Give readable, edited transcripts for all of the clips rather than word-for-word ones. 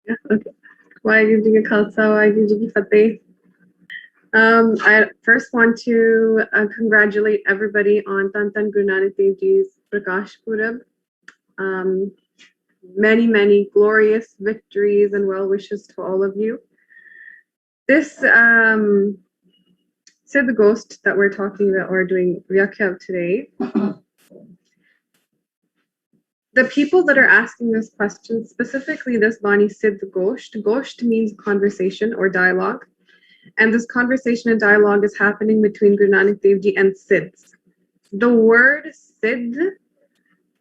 Yeah, okay. Waheguru Ji Ka Khalsa, Waheguru Ji Ki Fateh. I first want to congratulate everybody on Tan Guru Nanak Dev Ji's Prakash Purab. Many glorious victories and well wishes to all of you. This Sidh Gosht that we're talking about or doing Vyakhya of today, the people that are asking this question, specifically this Bani Sidh Gosht, Gosht means conversation or dialogue. And this conversation and dialogue is happening between Guru Nanak Dev Ji and Sidhs. The word Sidh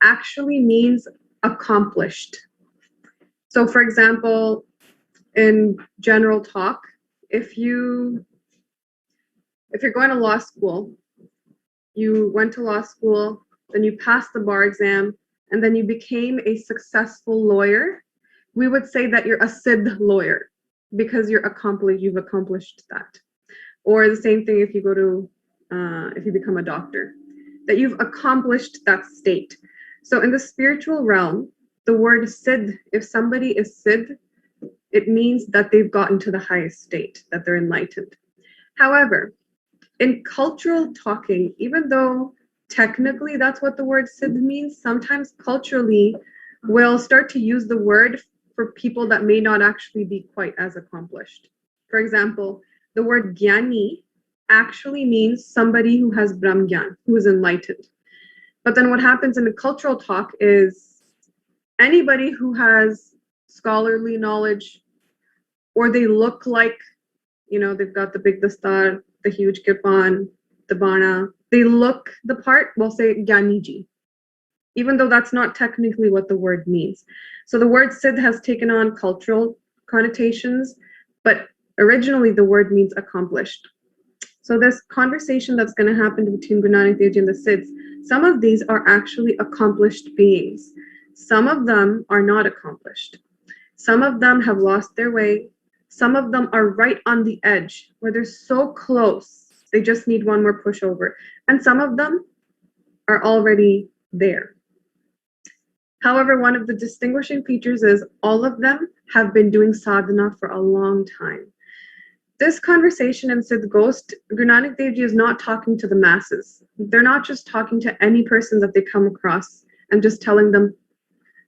actually means accomplished. So for example, in general talk, if you're going to law school, you went to law school, then you passed the bar exam, and then you became a successful lawyer, we would say that you're a Sidh lawyer because you've accomplished that. Or the same thing if you go to if you become a doctor, that you've accomplished that state. So in the spiritual realm, the word Sidh, if somebody is Sidh, it means that they've gotten to the highest state, that they're enlightened. However, in cultural talking, even though technically that's what the word Sidh means, sometimes culturally we'll start to use the word for people that may not actually be quite as accomplished. For example, the word Gyani actually means somebody who has Brahm Gyan, who is enlightened. But then what happens in the cultural talk is anybody who has scholarly knowledge, or they look like, they've got the big dastar, the huge kirpan, the bana, they look the part, we'll say Gyaniji, even though that's not technically what the word means. So the word Sidh has taken on cultural connotations, but originally the word means accomplished. So this conversation that's going to happen between Guru Nanak Dev Ji and the Sidhs, some of these are actually accomplished beings. Some of them are not accomplished. Some of them have lost their way. Some of them are right on the edge where they're so close, they just need one more pushover. And some of them are already there. However, one of the distinguishing features is all of them have been doing sadhana for a long time. This conversation in Sidh Gosht, Guru Nanak Dev Ji is not talking to the masses. They're not just talking to any person that they come across and just telling them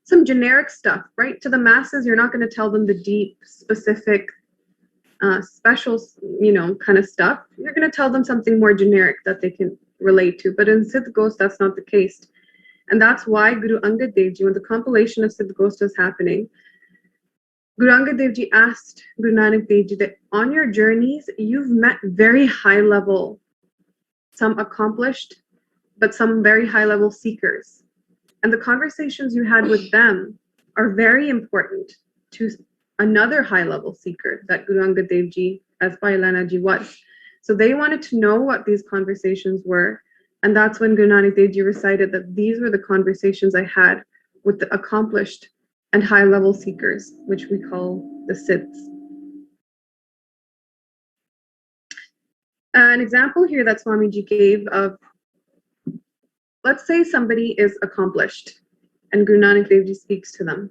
some generic stuff, right? To the masses, you're not going to tell them the deep, specific, special, kind of stuff. You're going to tell them something more generic that they can relate to. But in Sidh Gosht, that's not the case. And that's why Guru Angad Dev Ji, when the compilation of Sidh Gosht was happening, Guru Angad Dev Ji asked Guru Nanak Dev Ji that on your journeys, you've met very high level, some accomplished, but some very high level seekers. And the conversations you had with them are very important to another high level seeker that Guru Angad Dev Ji, as Pailana Ji, was. So they wanted to know what these conversations were. And that's when Guru Nanak Dev Ji recited that these were the conversations I had with the accomplished and high level seekers, which we call the Sidhs. An example here that Swamiji gave of, let's say somebody is accomplished and Guru Nanak Dev Ji speaks to them.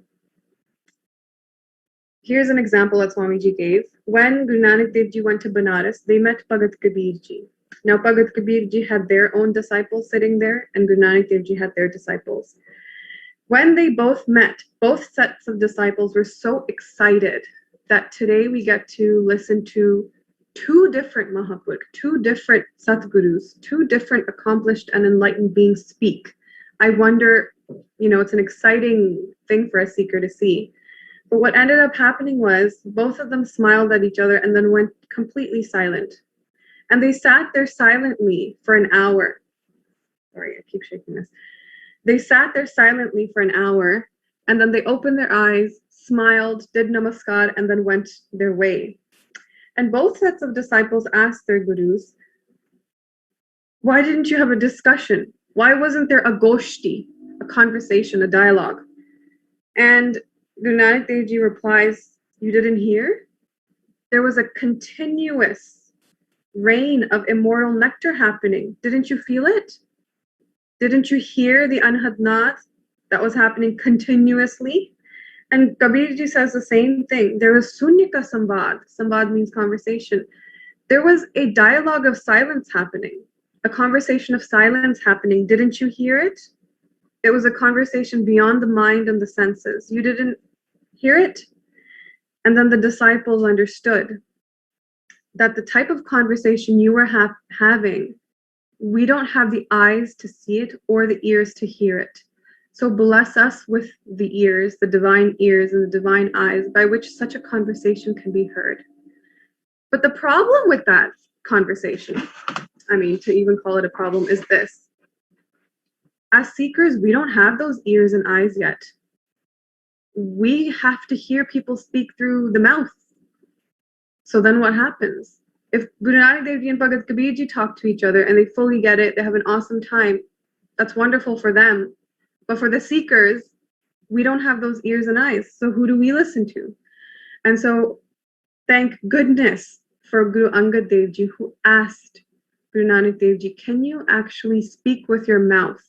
Here's an example that Swamiji gave. When Guru Nanak Dev Ji went to Banaras, they met Bhagat Kabir Ji. Now, Bhagat Kabir Ji had their own disciples sitting there, and Guru Nanak Dev Ji had their disciples. When they both met, both sets of disciples were so excited that today we get to listen to two different Mahapurush, two different Satgurus, two different accomplished and enlightened beings speak. I wonder, it's an exciting thing for a seeker to see. But what ended up happening was both of them smiled at each other and then went completely silent. And they sat there silently for an hour. Sorry, I keep shaking this. They sat there silently for an hour, and then they opened their eyes, smiled, did namaskar, and then went their way. And both sets of disciples asked their gurus, why didn't you have a discussion? Why wasn't there a goshti, a conversation, a dialogue? And Guru Nanak Dev Ji replies, you didn't hear? There was a continuous rain of immortal nectar happening. Didn't you feel it? Didn't you hear the anhad naad that was happening continuously? And Kabirji says the same thing. There was Sunya ka Sambad. Sambad means conversation. There was a dialogue of silence happening, a conversation of silence happening. Didn't you hear it? It was a conversation beyond the mind and the senses. You didn't hear it? And then the disciples understood that the type of conversation you were having, we don't have the eyes to see it or the ears to hear it. So bless us with the ears, the divine ears and the divine eyes by which such a conversation can be heard. But the problem with that conversation, I mean, to even call it a problem, is this. As seekers, we don't have those ears and eyes yet. We have to hear people speak through the mouth. So then what happens? If Guru Nanak Dev Ji and Bhagat Kabir Ji talk to each other and they fully get it, they have an awesome time, that's wonderful for them. But for the seekers, we don't have those ears and eyes. So who do we listen to? And so thank goodness for Guru Angad Dev Ji, who asked Guru Nanak Dev Ji, can you actually speak with your mouth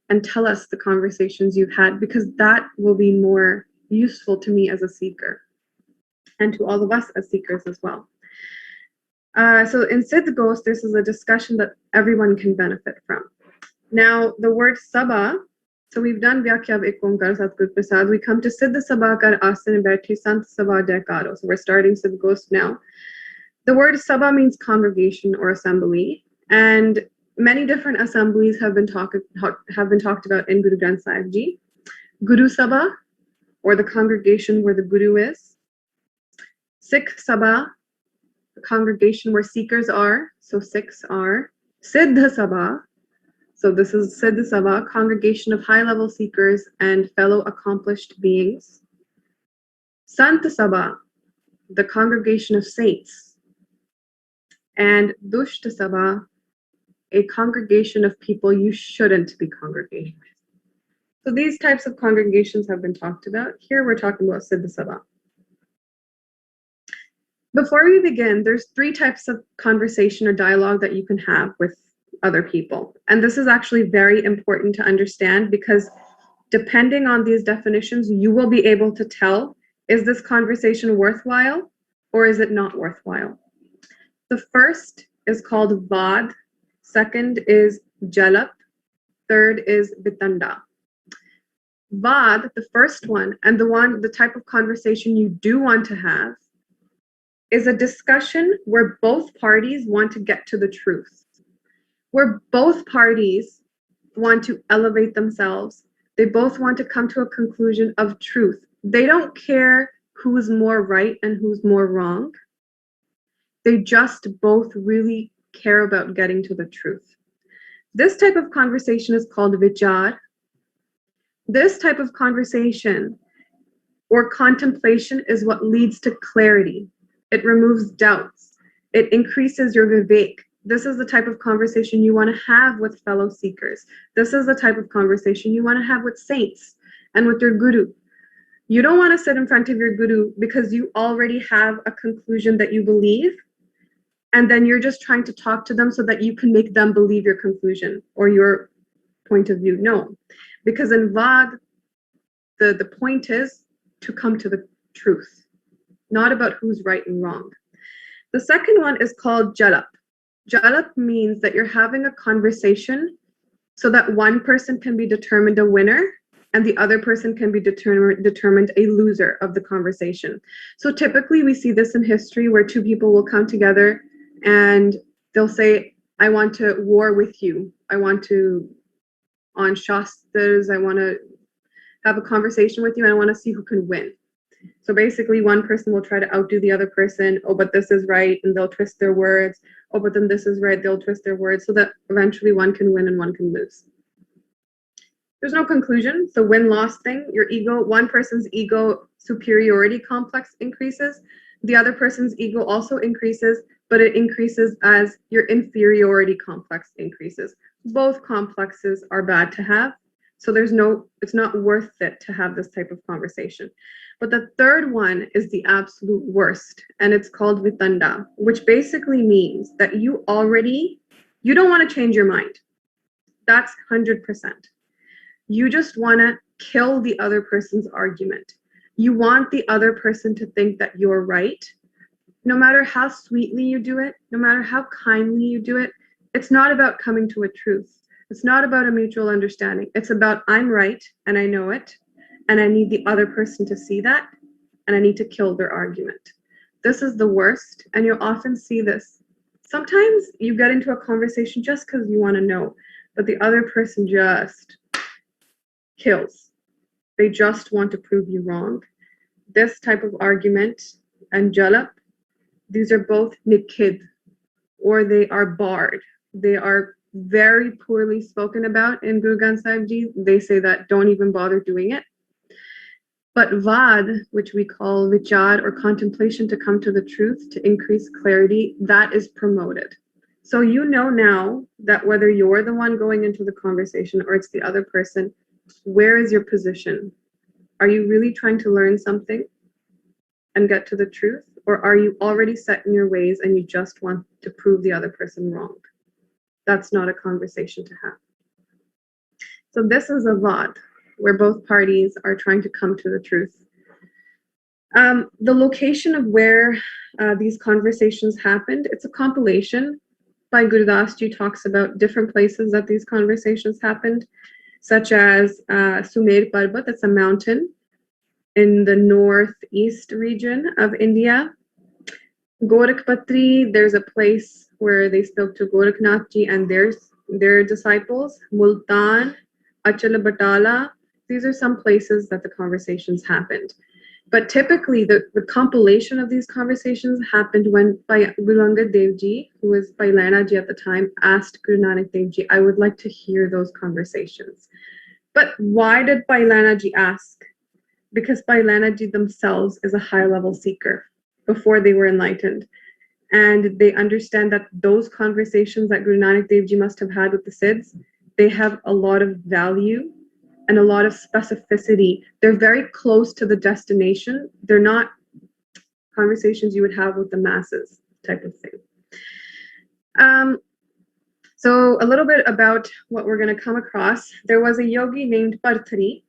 and tell us the conversations you've had? Because that will be more useful to me as a seeker and to all of us as seekers as well. So in Sidh Gosht, this is a discussion that everyone can benefit from. Now, the word Sabha, so we've done Vyakhya of Ek Onkar Satguru Prasad. We come to Siddh Sabha Kar Asan Baithe Sant Sabha Jaikaro. So we're starting Sidh Gosht now. The word Sabha means congregation or assembly, and many different assemblies have been talked about in Guru Granth Sahib Ji. Guru Sabha, or the congregation where the Guru is. Sikh Sabha, the congregation where seekers are, so Sikhs are. Sidh Sabha, so this is Sidh Sabha, congregation of high-level seekers and fellow accomplished beings. Sant Sabha, the congregation of saints. And Dusht Sabha, a congregation of people you shouldn't be congregating with. So these types of congregations have been talked about. Here we're talking about Sidh Sabha. Before we begin, there's 3 types of conversation or dialogue that you can have with other people. And this is actually very important to understand because depending on these definitions, you will be able to tell, is this conversation worthwhile or is it not worthwhile? The first is called Vad, second is Jalap, third is Vitanda. Vad, the first one, and the type of conversation you do want to have, is a discussion where both parties want to get to the truth, where both parties want to elevate themselves. They both want to come to a conclusion of truth. They don't care who's more right and who's more wrong. They just both really care about getting to the truth. This type of conversation is called vichar. This type of conversation or contemplation is what leads to clarity. It removes doubts. It increases your vivek. This is the type of conversation you want to have with fellow seekers. This is the type of conversation you want to have with saints and with your guru. You don't want to sit in front of your guru because you already have a conclusion that you believe, and then you're just trying to talk to them so that you can make them believe your conclusion or your point of view. No, because in Vad, the point is to come to the truth, not about who's right and wrong. The second one is called Jalap. Jalap means that you're having a conversation so that one person can be determined a winner and the other person can be determined a loser of the conversation. So typically we see this in history where 2 people will come together and they'll say, I want to war with you. I want to, on Shastras, I want to have a conversation with you and I want to see who can win. So basically one person will try to outdo the other person. Oh, but this is right. And they'll twist their words. Oh, but then this is right. They'll twist their words so that eventually one can win and one can lose. There's no conclusion. So win-loss thing, your ego, one person's ego superiority complex increases. The other person's ego also increases, but it increases as your inferiority complex increases. Both complexes are bad to have. So it's not worth it to have this type of conversation. But the third one is the absolute worst, and it's called Vitanda, which basically means that you don't want to change your mind. That's 100%. You just want to kill the other person's argument. You want the other person to think that you're right. No matter how sweetly you do it, no matter how kindly you do it, it's not about coming to a truth. It's not about a mutual understanding. It's about I'm right and I know it, and I need the other person to see that, and I need to kill their argument. This is the worst, and you'll often see this. Sometimes you get into a conversation just because you want to know, but the other person just kills. They just want to prove you wrong. This type of argument and jalap, these are both nikid, or they are barred. They are very poorly spoken about in Guru Granth Sahib Ji. They say that don't even bother doing it. But vad, which we call vichar or contemplation to come to the truth, to increase clarity, that is promoted. So you know now that whether you're the one going into the conversation or it's the other person, where is your position? Are you really trying to learn something and get to the truth? Or are you already set in your ways and you just want to prove the other person wrong? That's not a conversation to have. So this is a vad, where both parties are trying to come to the truth. The location of where these conversations happened, it's a compilation. By Gurdas Ji talks about different places that these conversations happened, such as Sumer Parbat, that's a mountain in the northeast region of India. Gorakhpatri, there's a place where they spoke to Gorakhnath Ji and their disciples. Multan, Achala Batala, these are some places that the conversations happened. But typically, the compilation of these conversations happened when Guru Angad Dev Ji, who was Pailana Ji at the time, asked Guru Nanak Dev Ji, I would like to hear those conversations. But why did Pailana Ji ask? Because Pailana Ji themselves is a high-level seeker before they were enlightened. And they understand that those conversations that Guru Nanak Dev Ji must have had with the Sidhs, they have a lot of value and a lot of specificity. They're very close to the destination. They're not conversations you would have with the masses type of thing. So a little bit about what we're going to come across. There was a yogi named Parthari,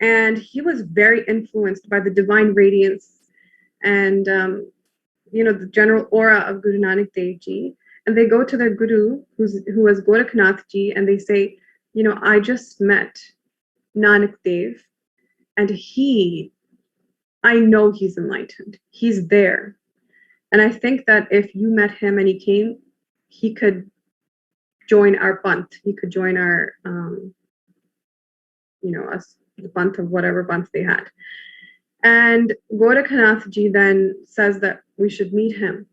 and he was very influenced by the divine radiance and the general aura of Guru Nanak Dev Ji. And they go to their guru, who was Gorakhnath Ji, and they say, I just met Nanak Dev, and I know he's enlightened. He's there. And I think that if you met him and he came, he could join our Panth. He could join our, us, the Panth of whatever Panth they had. And Gorakhnath Ji then says that we should meet him.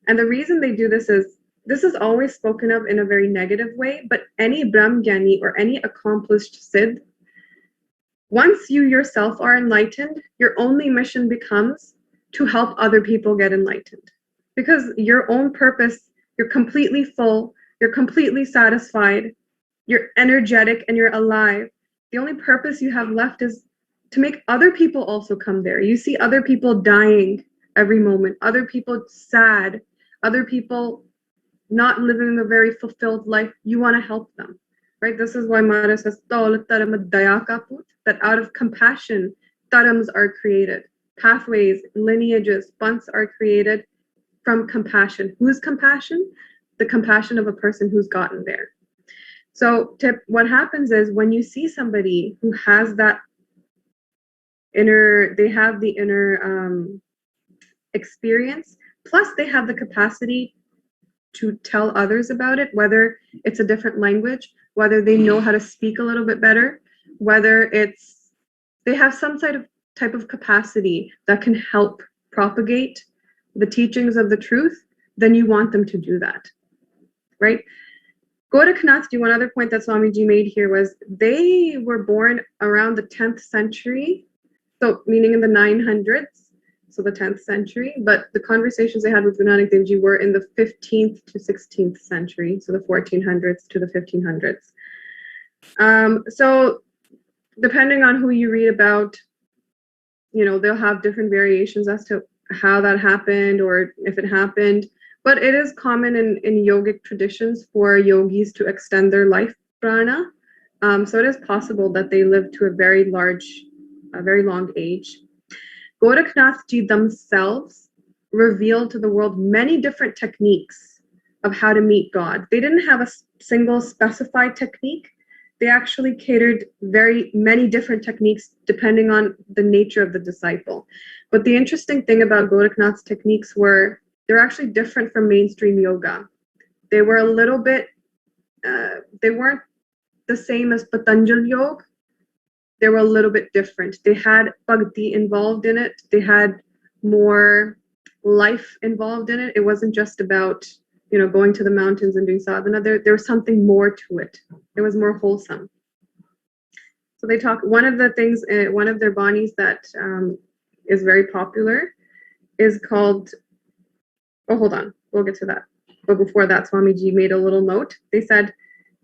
And the reason they do this is always spoken of in a very negative way, but any Brahmgyani or any accomplished Sidh, once you yourself are enlightened, your only mission becomes to help other people get enlightened. Because your own purpose, you're completely full, you're completely satisfied, you're energetic, and you're alive. The only purpose you have left is to make other people also come there. You see other people dying every moment, other people sad, other people not living a very fulfilled life. You want to help them, right? This is why Mara says, that out of compassion, dharams are created. Pathways, lineages, bunts are created from compassion. Whose compassion? The compassion of a person who's gotten there. So what happens is when you see somebody who has that inner experience, plus they have the capacity to tell others about it, whether it's a different language, whether they know how to speak a little bit better, whether they have some type of capacity that can help propagate the teachings of the truth, then you want them to do that, right? Gorakhnath Ji, one other point that Swamiji made here was they were born around the 10th century, so meaning in the 900s, so the 10th century, but the conversations they had with Guru Nanak Dev Ji were in the 15th to 16th century, so the 1400s to the 1500s. So depending on who you read about, they'll have different variations as to how that happened or if it happened. But it is common in yogic traditions for yogis to extend their life prana. So it is possible that they live to a very long age. Goraknath Ji themselves revealed to the world many different techniques of how to meet God. They didn't have a single specified technique. They actually catered very many different techniques depending on the nature of the disciple. But the interesting thing about Goraknath's techniques were they're actually different from mainstream yoga. They were a little bit, they weren't the same as Patanjali Yoga. They were a little bit different. They had bhakti involved in it. They had more life involved in it. It wasn't just about, going to the mountains and doing sadhana. There was something more to it. It was more wholesome. So they talk, one of the things, one of their banis that is very popular is called, oh, hold on, we'll get to that. But before that, Swamiji made a little note. They said,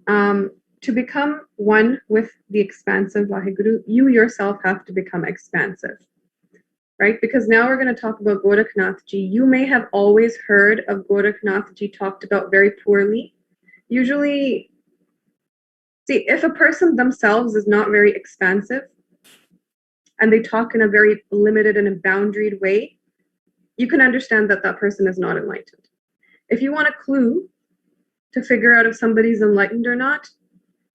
to become one with the expansive Vaheguru, you yourself have to become expansive, right? Because now we're going to talk about Goraknath Ji. You may have always heard of Goraknath Ji talked about very poorly. Usually, see, if a person themselves is not very expansive and they talk in a very limited and a boundaried way, you can understand that that person is not enlightened. If you want a clue to figure out if somebody's enlightened or not,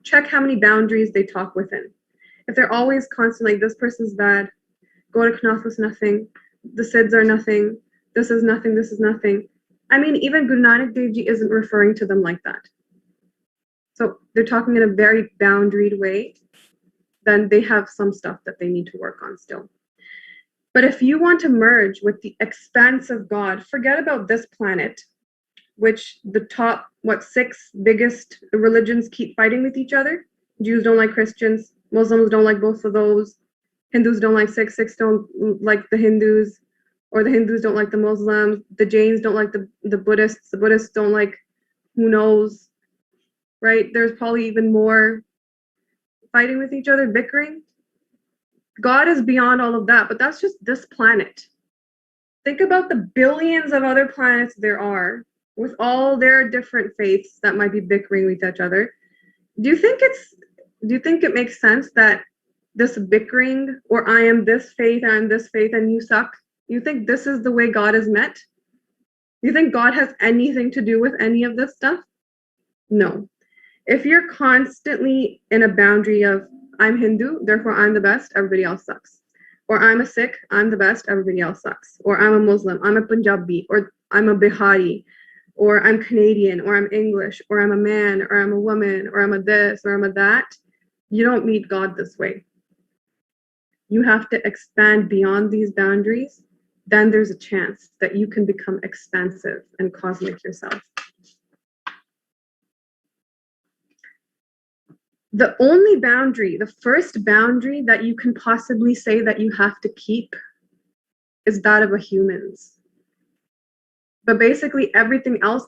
check how many boundaries they talk within. If they're always constantly like, this person's bad, Goraknath was nothing, the Siddhs are nothing, this is nothing, this is nothing. I mean, even Guru Nanak Dev Ji isn't referring to them like that. So they're talking in a very boundaried way, then they have some stuff that they need to work on still. But if you want to merge with the expansive God, forget about this planet, which the top, 6 biggest religions keep fighting with each other. Jews don't like Christians, Muslims don't like both of those, Hindus don't like Sikhs, Sikhs don't like the Hindus, or the Hindus don't like the Muslims, the Jains don't like the Buddhists don't like who knows, right? There's probably even more fighting with each other, bickering. God is beyond all of that, but that's just this planet. Think about the billions of other planets there are with all their different faiths that might be bickering with each other. Do you think it makes sense that this bickering, or I am this faith and you suck, you think this is the way God is met? You think God has anything to do with any of this stuff? No. If you're constantly in a boundary of I'm Hindu, therefore I'm the best, everybody else sucks. Or I'm a Sikh, I'm the best, everybody else sucks. Or I'm a Muslim, I'm a Punjabi, or I'm a Bihari, or I'm Canadian, or I'm English, or I'm a man, or I'm a woman, or I'm a this, or I'm a that. You don't meet God this way. You have to expand beyond these boundaries. Then there's a chance that you can become expansive and cosmic yourself. The only boundary, the first boundary that you can possibly say that you have to keep is that of a human's. But basically everything else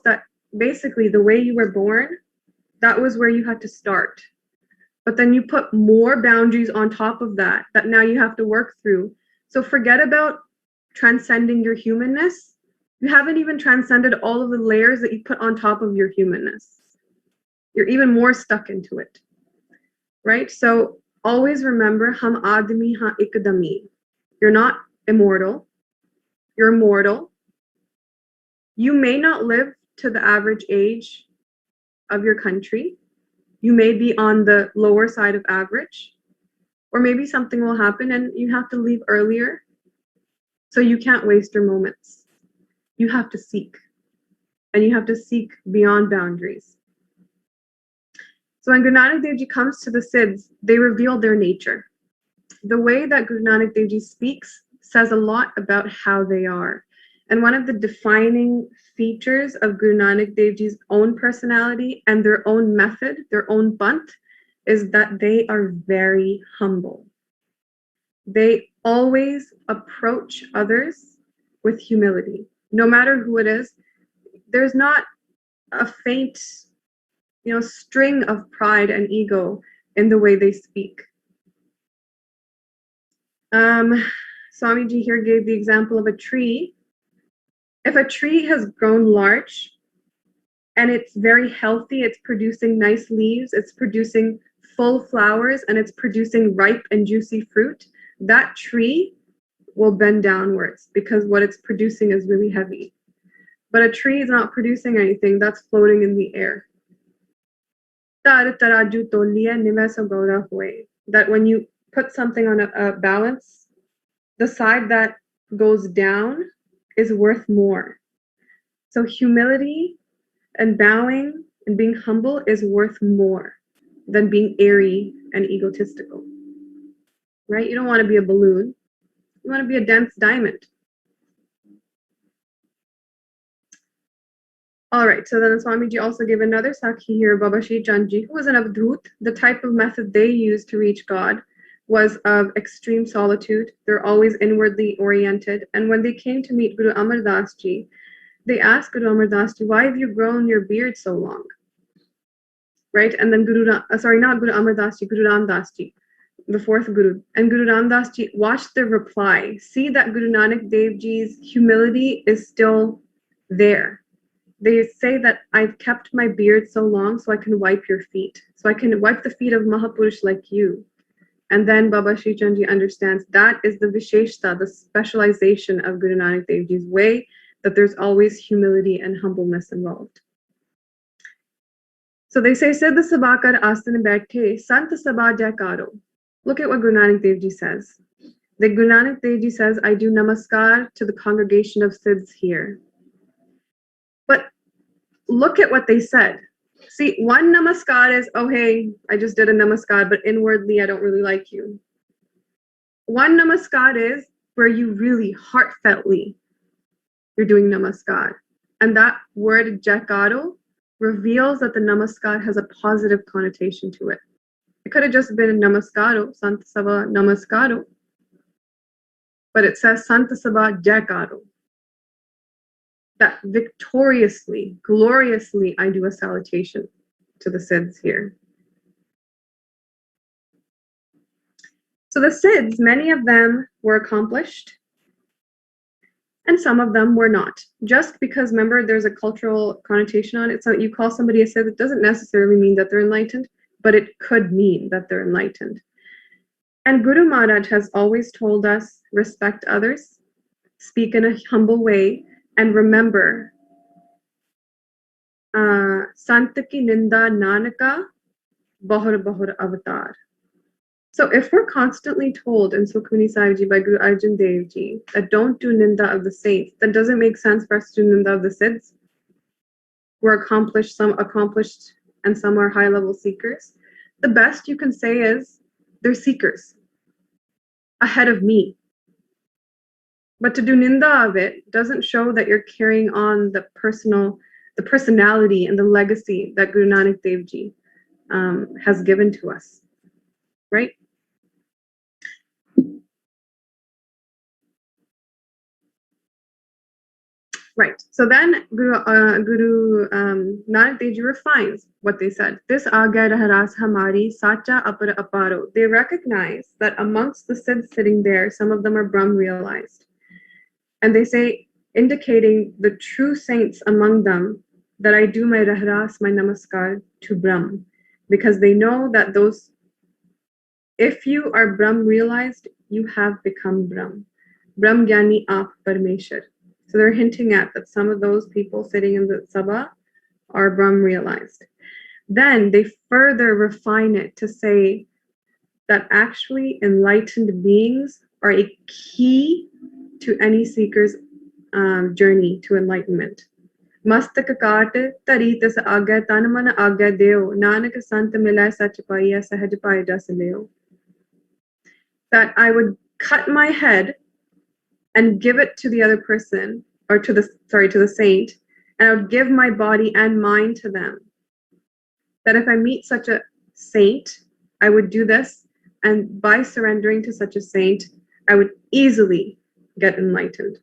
basically the way you were born, that was where you had to start. But then you put more boundaries on top of that now you have to work through. So forget about transcending your humanness. You haven't even transcended all of the layers that you put on top of your humanness. You're even more stuck into it, right? So always remember, Hum Admi Ha Ikdami. You're not immortal. You're mortal. You may not live to the average age of your country. You may be on the lower side of average, or maybe something will happen and you have to leave earlier. So you can't waste your moments. You have to seek, and you have to seek beyond boundaries. So when Guru Nanak Dev Ji comes to the Siddhs, they reveal their nature. The way that Guru Nanak Dev Ji speaks says a lot about how they are. And one of the defining features of Guru Nanak Dev Ji's own personality and their own method, their own bant, is that they are very humble. They always approach others with humility. No matter who it is, there's not a faint, string of pride and ego in the way they speak. Swamiji here gave the example of a tree. If a tree has grown large and it's very healthy, it's producing nice leaves, it's producing full flowers, and it's producing ripe and juicy fruit, that tree will bend downwards because what it's producing is really heavy. But a tree is not producing anything, that's floating in the air. That when you put something on a balance, the side that goes down is worth more. So humility and bowing and being humble is worth more than being airy and egotistical. Right? You don't want to be a balloon. You want to be a dense diamond. All right, so then Swamiji also gave another Sakhi here, Baba Shri Chandji, who was an Avdhut. The type of method they used to reach God was of extreme solitude. They're always inwardly oriented. And when they came to meet Guru Amar Das Ji, they asked Guru Amar Das Ji, why have you grown your beard so long? Right? And then not Guru Amar Das Ji, Guru Ram Das Ji, the fourth Guru. And Guru Ram Das Ji watched their reply. See that Guru Nanak Dev Ji's humility is still there. They say that I've kept my beard so long so I can wipe your feet. So I can wipe the feet of Mahapurush like you. And then Baba Shri Chandji understands that is the Visheshta, the specialization of Guru Nanak Dev Ji's way, that there's always humility and humbleness involved. So they say, Sidh sabakar astan baithe, sant sabah jaikaro. Look at what Guru Nanak Dev Ji says. The Guru Nanak Dev Ji says, I do namaskar to the congregation of Sidhs here. But look at what they said. See, one namaskar is, oh, hey, I just did a namaskar, but inwardly, I don't really like you. One namaskar is where you really heartfeltly, you're doing namaskar. And that word jaikaro reveals that the namaskar has a positive connotation to it. It could have just been namaskaro, Sant Sabha namaskaro. But it says Sant Sabha jaikaro. That victoriously, gloriously, I do a salutation to the Sidhs here. So the Sidhs, many of them were accomplished, and some of them were not. Just because, remember, there's a cultural connotation on it. So you call somebody a Sidh, it doesn't necessarily mean that they're enlightened, but it could mean that they're enlightened. And Guru Maharaj has always told us, respect others, speak in a humble way, and remember, Sant ki ninda nanaka bahur bahur avatar. So if we're constantly told in Sukhmani Sahib Ji by Guru Arjan Dev Ji that don't do ninda of the saints, that doesn't make sense for us to do ninda of the Sidhs. We're accomplished, some accomplished, and some are high-level seekers. The best you can say is they're seekers ahead of me. But to do ninda of it doesn't show that you're carrying on the personality and the legacy that Guru Nanak Dev Ji has given to us, right? Right. So then Guru Nanak Dev Ji refines what they said. This agya raharas hamari sacha apara aparo. They recognize that amongst the Sidhs sitting there, some of them are Brahm realized. And they say, indicating the true saints among them, that I do my rahras, my namaskar to Brahm, because they know that those, if you are Brahm realized, you have become Brahm. Brahm Gyani Aap Parmeshwar. So they're hinting at that some of those people sitting in the Sabha are Brahm realized. Then they further refine it to say that actually enlightened beings are a key to any seeker's journey to enlightenment. Mastak kaat tari tas agya tan man agya deo nanak sant milay sach paiya sahaj pai jas leo. That I would cut my head and give it to the other person, or to the saint, and I would give my body and mind to them. That if I meet such a saint, I would do this, and by surrendering to such a saint, I would easily get enlightened,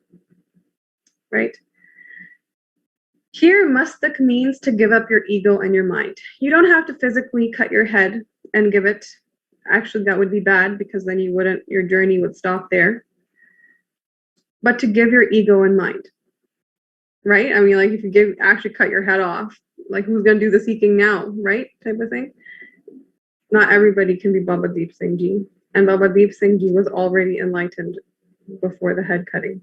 right? Here, mastak means to give up your ego and your mind. You don't have to physically cut your head and give it. Actually, that would be bad, because then your journey would stop there. But to give your ego and mind, right? I mean, like if you actually cut your head off, like who's going to do the seeking now, right? Type of thing. Not everybody can be Baba Deep Singh Ji. And Baba Deep Singh Ji was already enlightened before the head cutting.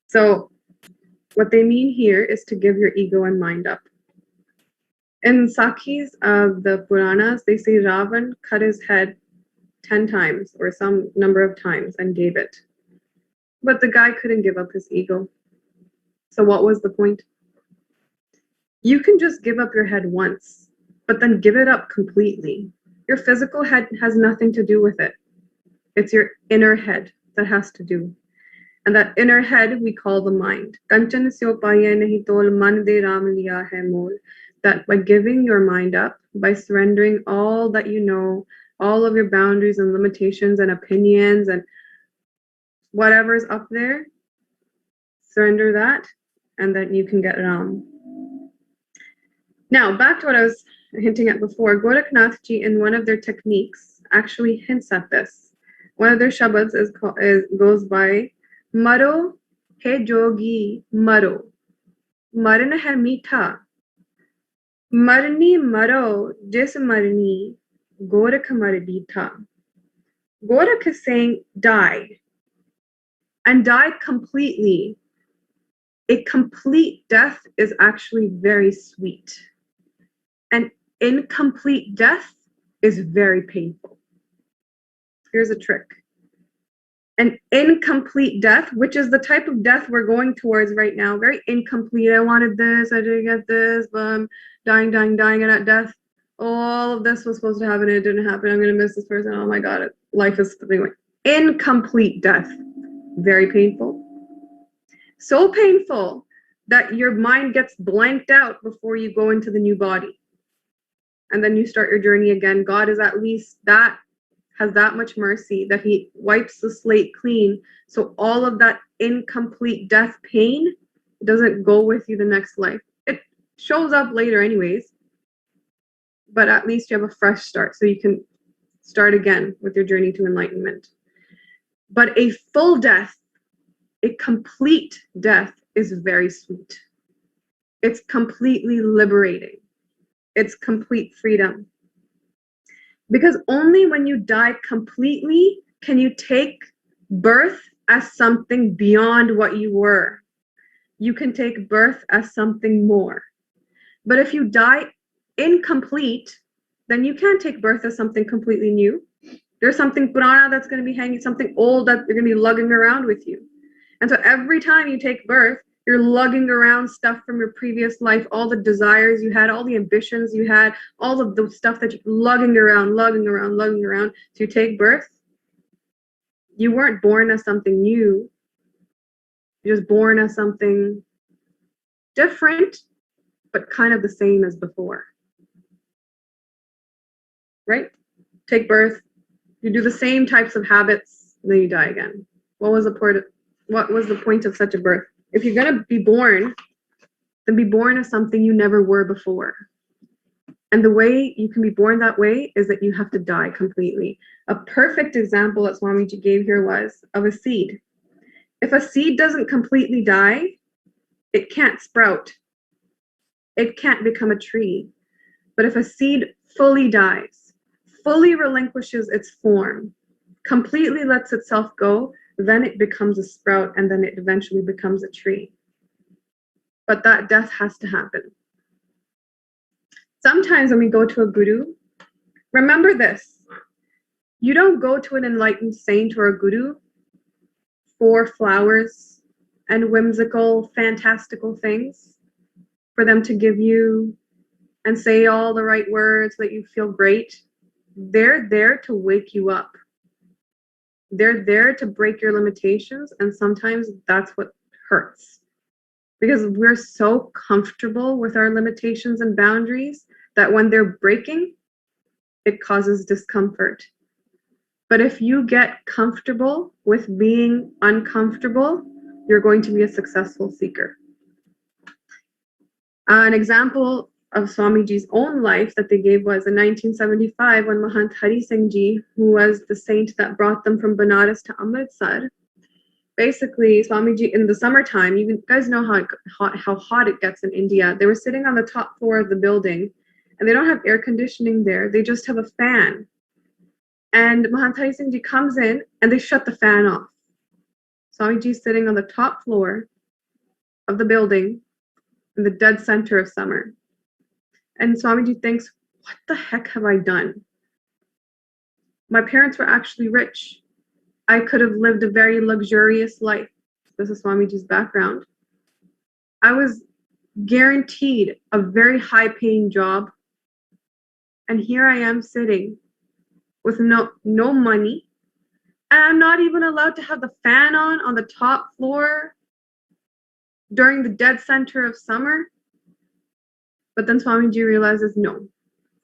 So what they mean here is to give your ego and mind up. In Sakhis of the Puranas, they say Ravan cut his head 10 times or some number of times and gave it. But the guy couldn't give up his ego. So what was the point? You can just give up your head once, but then give it up completely. Your physical head has nothing to do with it. It's your inner head that has to do. And that inner head we call the mind. That by giving your mind up, by surrendering all that you know, all of your boundaries and limitations and opinions and whatever's up there, surrender that, and then you can get Ram. Now, back to what I was hinting at before, Gorakhnath Ji in one of their techniques actually hints at this. One of their shabads goes by Maro he jogi maro, maran hai meetha, marni maro jis marni, Gorakh mar ditha. Gorakh is saying die, and die completely. A complete death is actually very sweet. An incomplete death is very painful. Here's a trick. An incomplete death, which is the type of death we're going towards right now, very incomplete. I wanted this, I didn't get this, but I'm dying, and at death, all of this was supposed to happen and it didn't happen. I'm going to miss this person. Oh my God, life is slipping away. Incomplete death, very painful. So painful that your mind gets blanked out before you go into the new body. And then you start your journey again. God is at least has that much mercy that he wipes the slate clean. So all of that incomplete death pain doesn't go with you the next life. It shows up later anyways, but at least you have a fresh start so you can start again with your journey to enlightenment. But a full death, a complete death is very sweet. It's completely liberating. It's complete freedom. Because only when you die completely can you take birth as something beyond what you were. You can take birth as something more. But if you die incomplete, then you can't take birth as something completely new. There's something purana that's going to be hanging, something old that you're going to be lugging around with you. And so every time you take birth, you're lugging around stuff from your previous life, all the desires you had, all the ambitions you had, all of the stuff that you're lugging around. So you take birth. You weren't born as something new. You're just born as something different, but kind of the same as before. Right? Take birth. You do the same types of habits, and then you die again. What was the point of such a birth? If you're going to be born, then be born as something you never were before. And the way you can be born that way is that you have to die completely. A perfect example that Swamiji gave here was of a seed. If a seed doesn't completely die, it can't sprout. It can't become a tree. But if a seed fully dies, fully relinquishes its form, completely lets itself go, then it becomes a sprout, and then it eventually becomes a tree. But that death has to happen. Sometimes when we go to a guru, remember this. You don't go to an enlightened saint or a guru for flowers and whimsical, fantastical things, for them to give you and say all the right words so that you feel great. They're there to wake you up. They're there to break your limitations, and sometimes that's what hurts. Because we're so comfortable with our limitations and boundaries that when they're breaking, it causes discomfort. But if you get comfortable with being uncomfortable, you're going to be a successful seeker. An example of Swamiji's own life that they gave was in 1975 when Mahant Hari Singh Ji, who was the saint that brought them from Banaras to Amritsar, basically Swamiji in the summertime, you guys know how hot it gets in India. They were sitting on the top floor of the building and they don't have air conditioning there. They just have a fan. And Mahant Hari Singh Ji comes in and they shut the fan off. Swamiji is sitting on the top floor of the building in the dead center of summer. And Swamiji thinks, what the heck have I done? My parents were actually rich. I could have lived a very luxurious life. This is Swamiji's background. I was guaranteed a very high-paying job. And here I am sitting with no money. And I'm not even allowed to have the fan on the top floor during the dead center of summer. But then Swamiji realizes, no,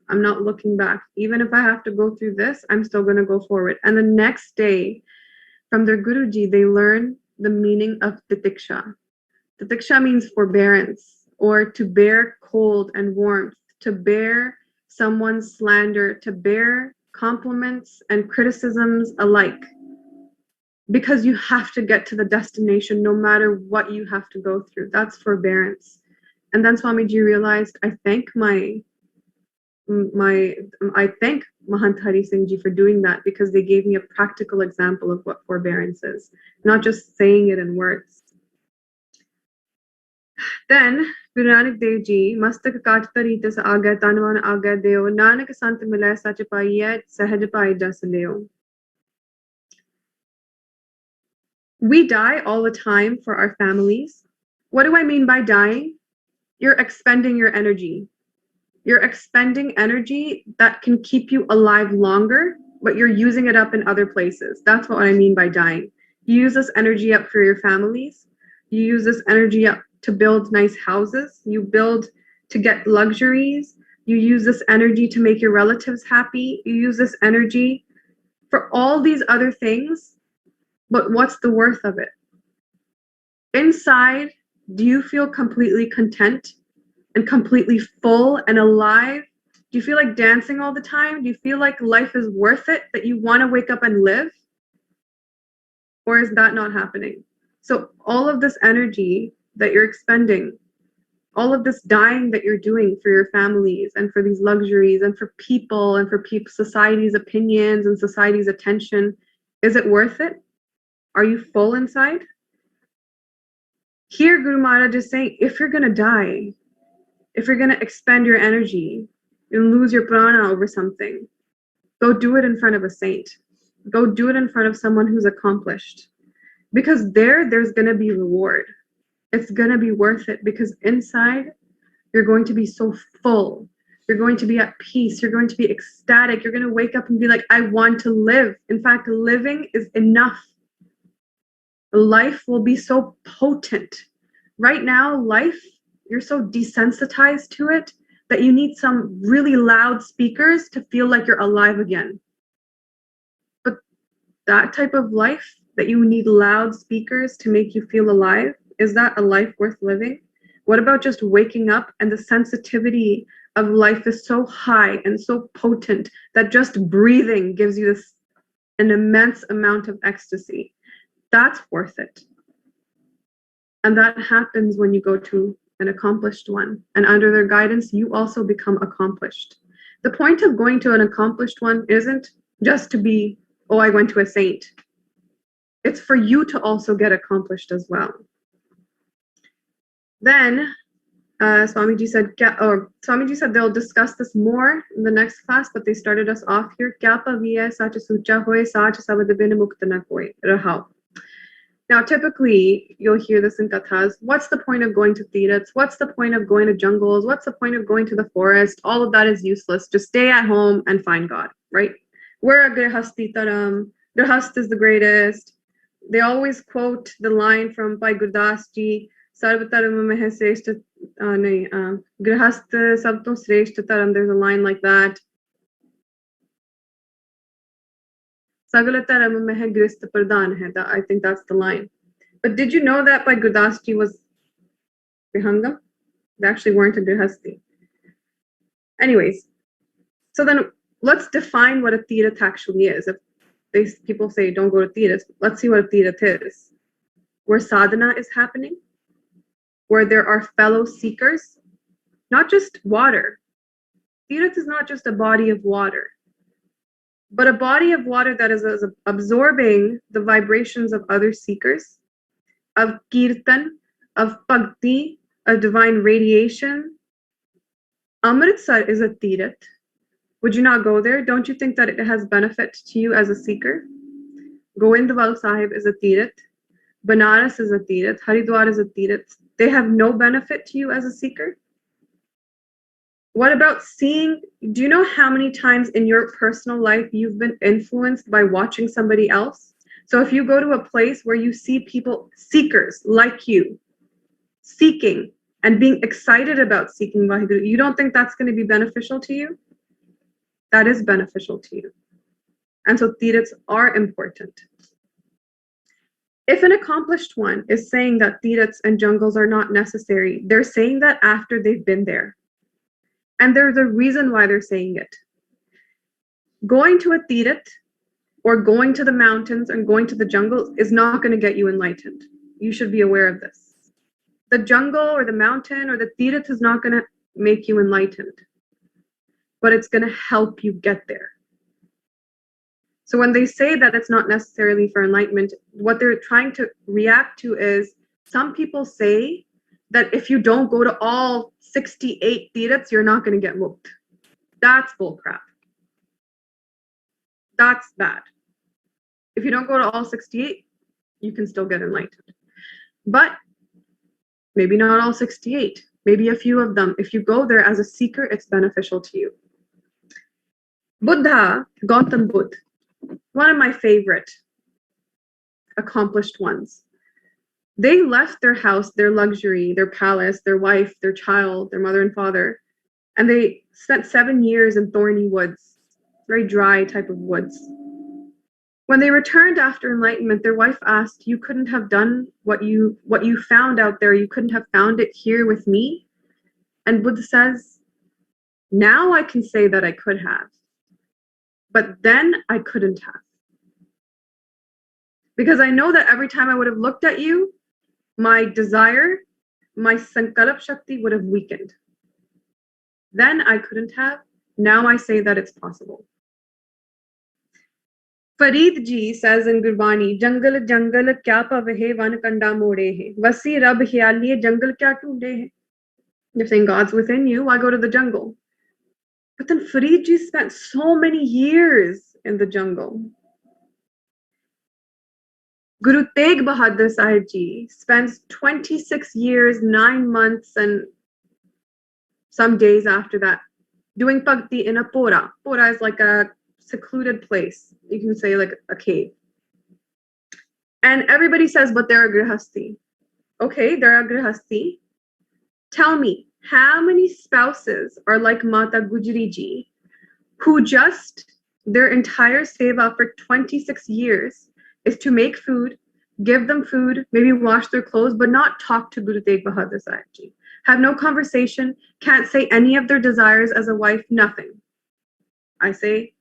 I'm not looking back. Even if I have to go through this, I'm still going to go forward. And the next day, from their Guruji, they learn the meaning of titiksha. Titiksha means forbearance, or to bear cold and warmth, to bear someone's slander, to bear compliments and criticisms alike. Because you have to get to the destination no matter what you have to go through. That's forbearance. And then Swamiji realized, I thank Mahant Hari Singh Ji for doing that, because they gave me a practical example of what forbearance is, not just saying it in words. Then Guru Nanak Dev Ji, Mastak Kaat Tarite sa Aaga Tanwan Aaga Deo, Nanak Sant Milay Sach Paiye Sahaj Pai Jas Leo. We die all the time for our families. What do I mean by dying? You're expending your energy. You're expending energy that can keep you alive longer, but you're using it up in other places. That's what I mean by dying. You use this energy up for your families. You use this energy up to build nice houses. You build to get luxuries. You use this energy to make your relatives happy. You use this energy for all these other things. But what's the worth of it? Inside, do you feel completely content and completely full and alive? Do you feel like dancing all the time? Do you feel like life is worth it, that you want to wake up and live? Or is that not happening? So all of this energy that you're expending, all of this dying that you're doing for your families and for these luxuries and for people and for society's opinions and society's attention, is it worth it? Are you full inside? Here, Guru Maharaj is saying, if you're going to die, if you're going to expend your energy and lose your prana over something, go do it in front of a saint. Go do it in front of someone who's accomplished. Because there's going to be reward. It's going to be worth it, because inside, you're going to be so full. You're going to be at peace. You're going to be ecstatic. You're going to wake up and be like, I want to live. In fact, living is enough. Life will be so potent. Right now, life, you're so desensitized to it that you need some really loud speakers to feel like you're alive again. But that type of life that you need loud speakers to make you feel alive, is that a life worth living? What about just waking up and the sensitivity of life is so high and so potent that just breathing gives you an immense amount of ecstasy? That's worth it. And that happens when you go to an accomplished one. And under their guidance, you also become accomplished. The point of going to an accomplished one isn't just to be, oh, I went to a saint. It's for you to also get accomplished as well. Then Swamiji said they'll discuss this more in the next class, but they started us off here. Kya paviya sach sucha hoye sach sabad bin mukt na koi rahao. Now, typically, you'll hear this in kathas. What's the point of going to tirthas? What's the point of going to jungles? What's the point of going to the forest? All of that is useless. Just stay at home and find God, right? We're a grihasti taram. Grihast is the greatest. They always quote the line from Bhai Gurdas Ji, Sarv taram mein hai shreshth, grihast sab to shreshth taram. There's a line like that. I think that's the line. But did you know that Bhai Gurdas Ji was Grihangam? They actually weren't a Grihasti. Anyways, so then let's define what a Tirth actually is. If people say don't go to Tirth, let's see what a Tirth is. Where sadhana is happening, where there are fellow seekers, not just water. Tirth is not just a body of water, but a body of water that is absorbing the vibrations of other seekers of kirtan, of bhakti, a divine radiation. Amritsar is a Tirath. Would you not go there? Don't you think that it has benefit to you as a seeker? Govindwal Sahib is a Tirath. Banaras is a Tirath. Haridwar is a Tirath. They have no benefit to you as a seeker? What about seeing? Do you know how many times in your personal life you've been influenced by watching somebody else? So if you go to a place where you see people, seekers like you, seeking and being excited about seeking Vaheguru, you don't think that's going to be beneficial to you? That is beneficial to you. And so Tiraths are important. If an accomplished one is saying that Tiraths and jungles are not necessary, they're saying that after they've been there. And there's a reason why they're saying it. Going to a Tirath or going to the mountains and going to the jungle is not going to get you enlightened. You should be aware of this. The jungle or the mountain or the Tirath is not going to make you enlightened, but it's going to help you get there. So when they say that it's not necessarily for enlightenment, what they're trying to react to is some people say that if you don't go to all 68 Tiraths, you're not going to get mukt. That's bullcrap. That's bad. If you don't go to all 68, you can still get enlightened. But maybe not all 68, maybe a few of them. If you go there as a seeker, it's beneficial to you. Buddha, Gautam Buddha, one of my favorite accomplished ones. They left their house, their luxury, their palace, their wife, their child, their mother and father, and they spent 7 years in thorny woods, very dry type of woods. When they returned after enlightenment, their wife asked, "You couldn't have done what you found out there, you couldn't have found it here with me?" And Buddha says, "Now I can say that I could have, but then I couldn't have. Because I know that every time I would have looked at you, my desire, my sankalp shakti would have weakened. Then I couldn't have. Now I say that it's possible." Farid ji says in Gurbani, "Jungle jungle kya pavahe van kanda mode hai. Vasi rab hyaliye jungle kya toonde hai." They're saying God's within you, why go to the jungle? But then Farid ji spent so many years in the jungle. Guru Tegh Bahadur Sahib ji spends 26 years, 9 months, and some days after that doing bhakti in a pora. Pora is like a secluded place. You can say like a cave. And everybody says, but they're a grihasti. Okay, they're a grihasti. Tell me, how many spouses are like Mata Gujri ji, who just their entire seva for 26 years is to make food, give them food, maybe wash their clothes, but not talk to Guru Tegh Bahadur Sahib ji. Have no conversation, can't say any of their desires as a wife, nothing. I say,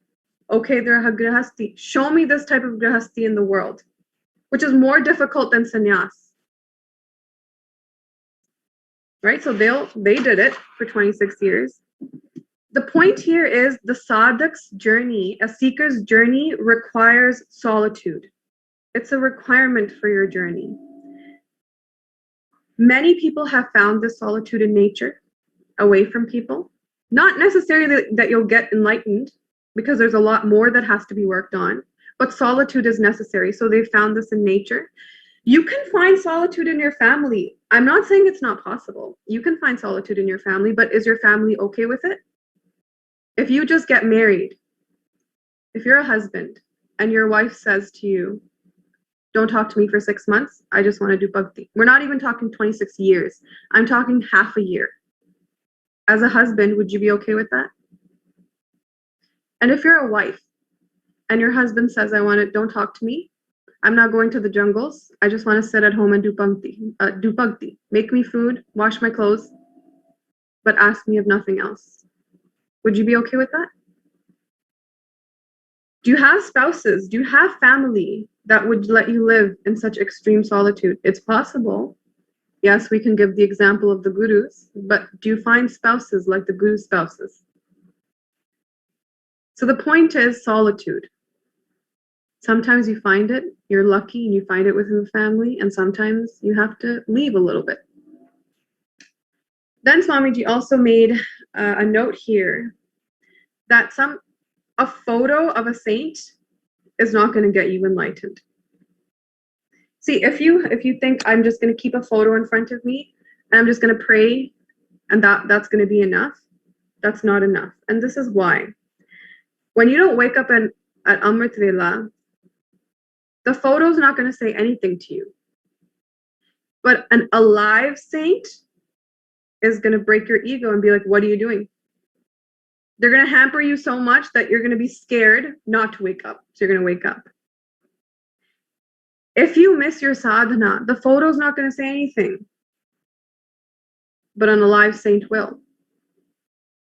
okay, they're a grihasti. Show me this type of grihasti in the world, which is more difficult than sannyas. Right? So they did it for 26 years. The point here is the sadhak's journey, a seeker's journey, requires solitude. It's a requirement for your journey. Many people have found this solitude in nature, away from people. Not necessarily that you'll get enlightened, because there's a lot more that has to be worked on, but solitude is necessary. So they found this in nature. You can find solitude in your family. I'm not saying it's not possible. You can find solitude in your family, but is your family okay with it? If you just get married, if you're a husband and your wife says to you, "Don't talk to me for 6 months, I just want to do bhakti." We're not even talking 26 years. I'm talking half a year. As a husband, would you be okay with that? And if you're a wife and your husband says, "Don't talk to me, I'm not going to the jungles, I just want to sit at home and do bhakti. Make me food, wash my clothes, but ask me of nothing else." Would you be okay with that? Do you have spouses? Do you have family that would let you live in such extreme solitude? It's possible. Yes, we can give the example of the gurus, but do you find spouses like the guru spouses? So the point is solitude. Sometimes you find it, you're lucky and you find it within the family, and sometimes you have to leave a little bit. Then Swamiji also made a note here that a photo of a saint is not going to get you enlightened. See, if you think I'm just going to keep a photo in front of me and I'm just going to pray and that's going to be enough, that's not enough. And this is why. When you don't wake up at Amrit Vela, the photo's not going to say anything to you. But an alive saint is going to break your ego and be like, what are you doing? They're going to hamper you so much that you're going to be scared not to wake up. So you're going to wake up. If you miss your sadhana, the photo's not going to say anything. But an alive saint will.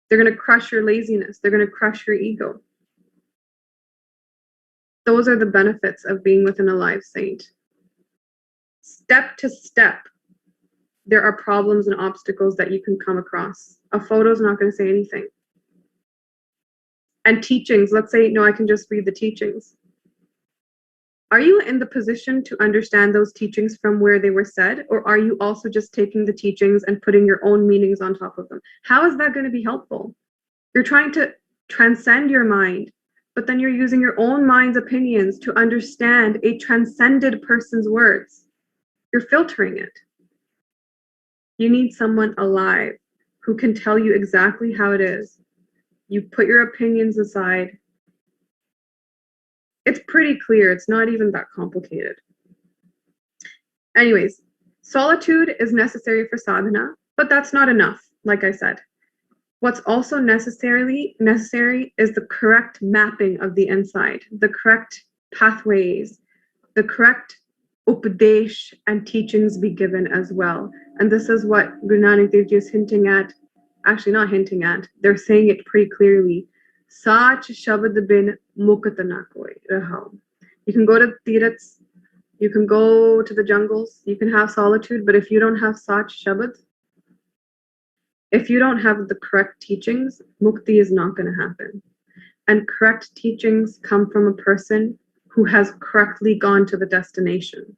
They're going to crush your laziness. They're going to crush your ego. Those are the benefits of being with an alive saint. Step to step, there are problems and obstacles that you can come across. A photo's not going to say anything. And teachings, let's say, no, I can just read the teachings. Are you in the position to understand those teachings from where they were said, or are you also just taking the teachings and putting your own meanings on top of them? How is that going to be helpful? You're trying to transcend your mind, but then you're using your own mind's opinions to understand a transcended person's words. You're filtering it. You need someone alive who can tell you exactly how it is. You put your opinions aside. It's pretty clear. It's not even that complicated. Anyways, solitude is necessary for sadhana, but that's not enough, like I said. What's also necessary is the correct mapping of the inside, the correct pathways, the correct upadesh and teachings be given as well. And this is what Guru Nanak Dev Ji is hinting at. Actually, not hinting at. They're saying it pretty clearly. Sach shabad bin mukat na koi rahao. You can go to tirats, you can go to the jungles, you can have solitude, but if you don't have Sach shabad, if you don't have the correct teachings, mukti is not going to happen. And correct teachings come from a person who has correctly gone to the destination.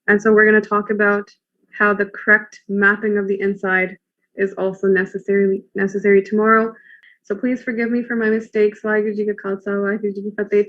And so we're going to talk about how the correct mapping of the inside is also necessary tomorrow. So please forgive me for my mistakes. Waheguru Ji Ka Khalsa, Waheguru Ji Ki Fateh.